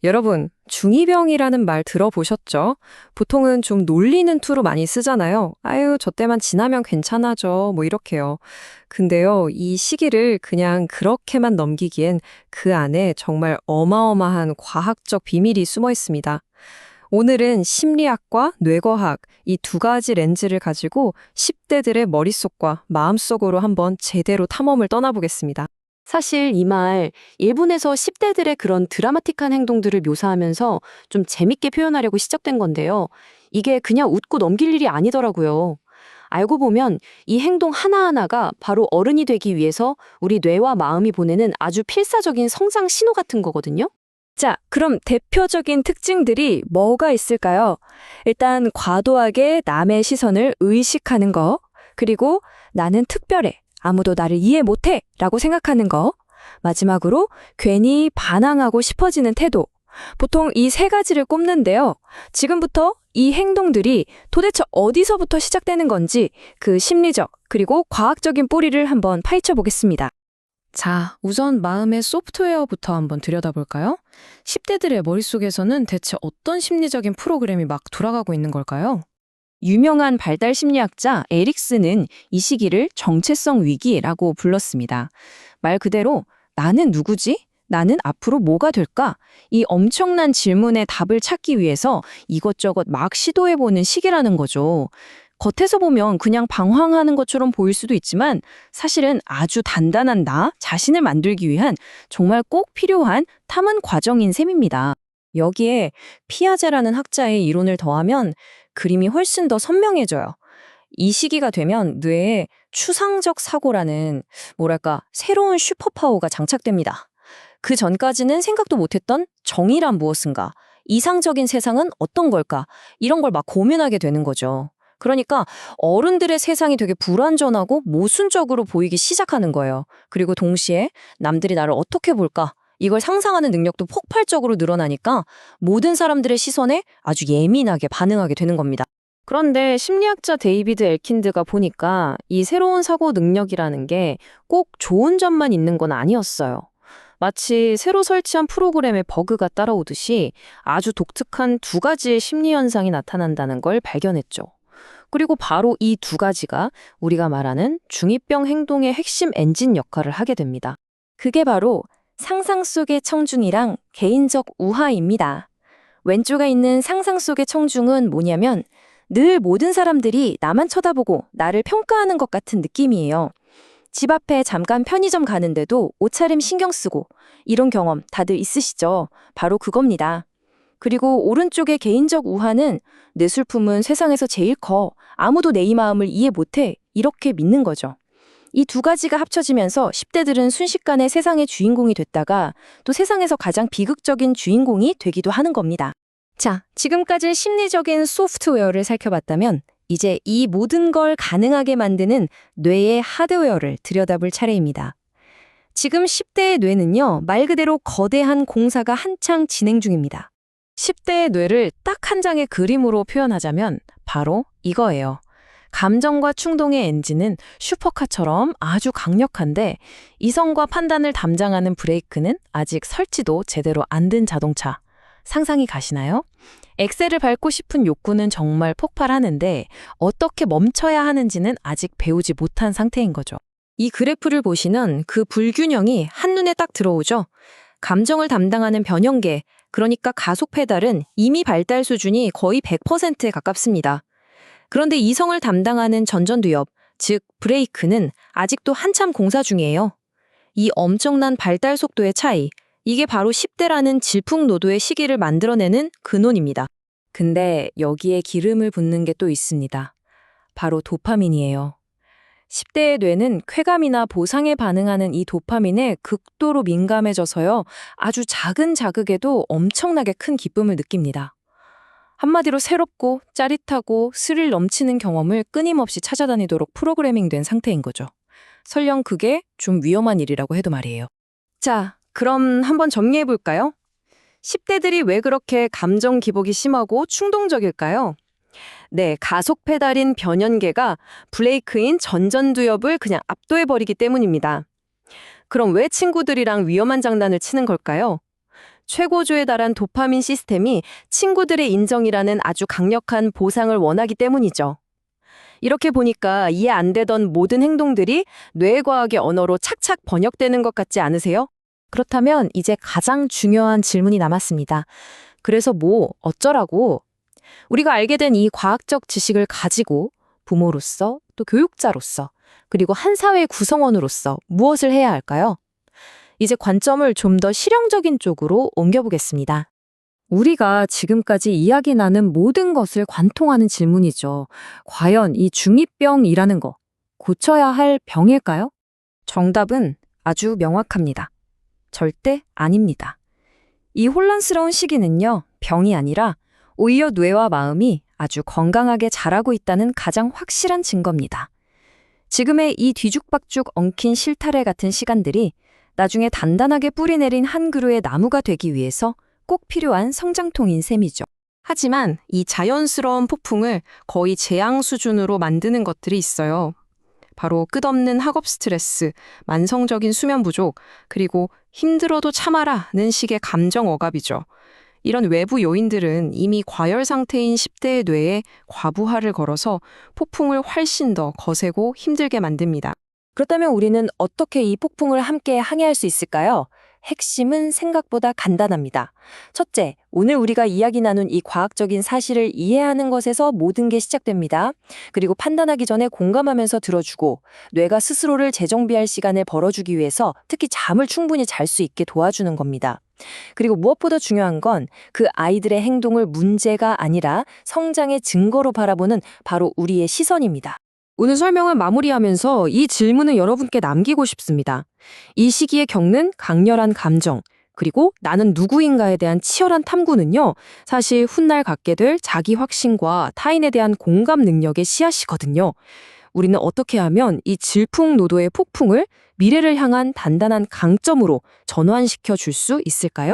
여러분, 중2병이라는 말 들어보셨죠? 보통은 좀 놀리는 투로 많이 쓰잖아요. 아유, 저 때만 지나면 괜찮아져. 뭐 이렇게요. 근데요, 이 시기를 그냥 그렇게만 넘기기엔 그 안에 정말 어마어마한 과학적 비밀이 숨어 있습니다. 오늘은 심리학과 뇌과학 이 두 가지 렌즈를 가지고 10대들의 머릿속과 마음속으로 한번 제대로 탐험을 떠나보겠습니다. 사실 이 말 일본에서 10대들의 그런 드라마틱한 행동들을 묘사하면서 좀 재밌게 표현하려고 시작된 건데요. 이게 그냥 웃고 넘길 일이 아니더라고요. 알고 보면 이 행동 하나하나가 바로 어른이 되기 위해서 우리 뇌와 마음이 보내는 아주 필사적인 성장 신호 같은 거거든요. 자, 그럼 대표적인 특징들이 뭐가 있을까요? 일단 과도하게 남의 시선을 의식하는 거, 그리고 나는 특별해, 아무도 나를 이해 못해 라고 생각하는 거, 마지막으로 괜히 반항하고 싶어지는 태도. 보통 이 세 가지를 꼽는데요. 지금부터 이 행동들이 도대체 어디서부터 시작되는 건지 그 심리적 그리고 과학적인 뿌리를 한번 파헤쳐 보겠습니다. 자, 우선 마음의 소프트웨어부터 한번 들여다볼까요? 10대들의 머릿속에서는 대체 어떤 심리적인 프로그램이 막 돌아가고 있는 걸까요? 유명한 발달 심리학자 에릭슨은 이 시기를 정체성 위기라고 불렀습니다. 말 그대로 나는 누구지? 나는 앞으로 뭐가 될까? 이 엄청난 질문에 답을 찾기 위해서 이것저것 막 시도해보는 시기라는 거죠. 겉에서 보면 그냥 방황하는 것처럼 보일 수도 있지만 사실은 아주 단단한 나 자신을 만들기 위한 정말 꼭 필요한 탐은 과정인 셈입니다. 여기에 피아제라는 학자의 이론을 더하면 그림이 훨씬 더 선명해져요. 이 시기가 되면 뇌에 추상적 사고라는 뭐랄까 새로운 슈퍼파워가 장착됩니다. 그 전까지는 생각도 못했던 정의란 무엇인가, 이상적인 세상은 어떤 걸까 이런 걸 막 고민하게 되는 거죠. 그러니까 어른들의 세상이 되게 불완전하고 모순적으로 보이기 시작하는 거예요. 그리고 동시에 남들이 나를 어떻게 볼까? 이걸 상상하는 능력도 폭발적으로 늘어나니까 모든 사람들의 시선에 아주 예민하게 반응하게 되는 겁니다. 그런데 심리학자 데이비드 엘킨드가 보니까 이 새로운 사고 능력이라는 게 꼭 좋은 점만 있는 건 아니었어요. 마치 새로 설치한 프로그램에 버그가 따라오듯이 아주 독특한 두 가지의 심리 현상이 나타난다는 걸 발견했죠. 그리고 바로 이 두 가지가 우리가 말하는 중2병 행동의 핵심 엔진 역할을 하게 됩니다. 그게 바로 상상 속의 청중이랑 개인적 우화입니다. 왼쪽에 있는 상상 속의 청중은 뭐냐면 늘 모든 사람들이 나만 쳐다보고 나를 평가하는 것 같은 느낌이에요. 집 앞에 잠깐 편의점 가는데도 옷차림 신경 쓰고 이런 경험 다들 있으시죠? 바로 그겁니다. 그리고 오른쪽의 개인적 우화는 내 슬픔은 세상에서 제일 커. 아무도 내 이 마음을 이해 못해. 이렇게 믿는 거죠. 이 두 가지가 합쳐지면서 10대들은 순식간에 세상의 주인공이 됐다가 또 세상에서 가장 비극적인 주인공이 되기도 하는 겁니다. 자, 지금까지 심리적인 소프트웨어를 살펴봤다면 이제 이 모든 걸 가능하게 만드는 뇌의 하드웨어를 들여다볼 차례입니다. 지금 10대의 뇌는요, 말 그대로 거대한 공사가 한창 진행 중입니다. 10대의 뇌를 딱 한 장의 그림으로 표현하자면 바로 이거예요. 감정과 충동의 엔진은 슈퍼카처럼 아주 강력한데 이성과 판단을 담당하는 브레이크는 아직 설치도 제대로 안 된 자동차. 상상이 가시나요? 엑셀을 밟고 싶은 욕구는 정말 폭발하는데 어떻게 멈춰야 하는지는 아직 배우지 못한 상태인 거죠. 이 그래프를 보시면 그 불균형이 한눈에 딱 들어오죠. 감정을 담당하는 변형계, 그러니까 가속 페달은 이미 발달 수준이 거의 100%에 가깝습니다. 그런데 이성을 담당하는 전전두엽, 즉 브레이크는 아직도 한참 공사 중이에요. 이 엄청난 발달 속도의 차이, 이게 바로 10대라는 질풍노도의 시기를 만들어내는 근원입니다. 근데 여기에 기름을 붓는 게 또 있습니다. 바로 도파민이에요. 10대의 뇌는 쾌감이나 보상에 반응하는 이 도파민에 극도로 민감해져서요. 아주 작은 자극에도 엄청나게 큰 기쁨을 느낍니다. 한마디로 새롭고 짜릿하고 스릴 넘치는 경험을 끊임없이 찾아다니도록 프로그래밍된 상태인 거죠. 설령 그게 좀 위험한 일이라고 해도 말이에요. 자, 그럼 한번 정리해볼까요? 10대들이 왜 그렇게 감정 기복이 심하고 충동적일까요? 네, 가속 페달인 변연계가 브레이크인 전전두엽을 그냥 압도해버리기 때문입니다. 그럼 왜 친구들이랑 위험한 장난을 치는 걸까요? 최고조에 달한 도파민 시스템이 친구들의 인정이라는 아주 강력한 보상을 원하기 때문이죠. 이렇게 보니까 이해 안 되던 모든 행동들이 뇌과학의 언어로 착착 번역되는 것 같지 않으세요? 그렇다면 이제 가장 중요한 질문이 남았습니다. 그래서 뭐 어쩌라고? 우리가 알게 된 이 과학적 지식을 가지고 부모로서 또 교육자로서 그리고 한 사회의 구성원으로서 무엇을 해야 할까요? 이제 관점을 좀 더 실용적인 쪽으로 옮겨보겠습니다. 우리가 지금까지 이야기 나눈 모든 것을 관통하는 질문이죠. 과연 이 중2병이라는 거 고쳐야 할 병일까요? 정답은 아주 명확합니다. 절대 아닙니다. 이 혼란스러운 시기는요, 병이 아니라 오히려 뇌와 마음이 아주 건강하게 자라고 있다는 가장 확실한 증거입니다. 지금의 이 뒤죽박죽 엉킨 실타래 같은 시간들이 나중에 단단하게 뿌리내린 한 그루의 나무가 되기 위해서 꼭 필요한 성장통인 셈이죠. 하지만 이 자연스러운 폭풍을 거의 재앙 수준으로 만드는 것들이 있어요. 바로 끝없는 학업 스트레스, 만성적인 수면 부족, 그리고 힘들어도 참아라는 식의 감정 억압이죠. 이런 외부 요인들은 이미 과열 상태인 10대의 뇌에 과부하를 걸어서 폭풍을 훨씬 더 거세고 힘들게 만듭니다. 그렇다면 우리는 어떻게 이 폭풍을 함께 항해할 수 있을까요? 핵심은 생각보다 간단합니다. 첫째, 오늘 우리가 이야기 나눈 이 과학적인 사실을 이해하는 것에서 모든 게 시작됩니다. 그리고 판단하기 전에 공감하면서 들어주고 뇌가 스스로를 재정비할 시간을 벌어주기 위해서 특히 잠을 충분히 잘 수 있게 도와주는 겁니다. 그리고 무엇보다 중요한 건 그 아이들의 행동을 문제가 아니라 성장의 증거로 바라보는 바로 우리의 시선입니다. 오늘 설명을 마무리하면서 이 질문을 여러분께 남기고 싶습니다. 이 시기에 겪는 강렬한 감정, 그리고 나는 누구인가에 대한 치열한 탐구는요, 사실 훗날 갖게 될 자기 확신과 타인에 대한 공감 능력의 씨앗이거든요. 우리는 어떻게 하면 이 질풍노도의 폭풍을 미래를 향한 단단한 강점으로 전환시켜 줄 수 있을까요?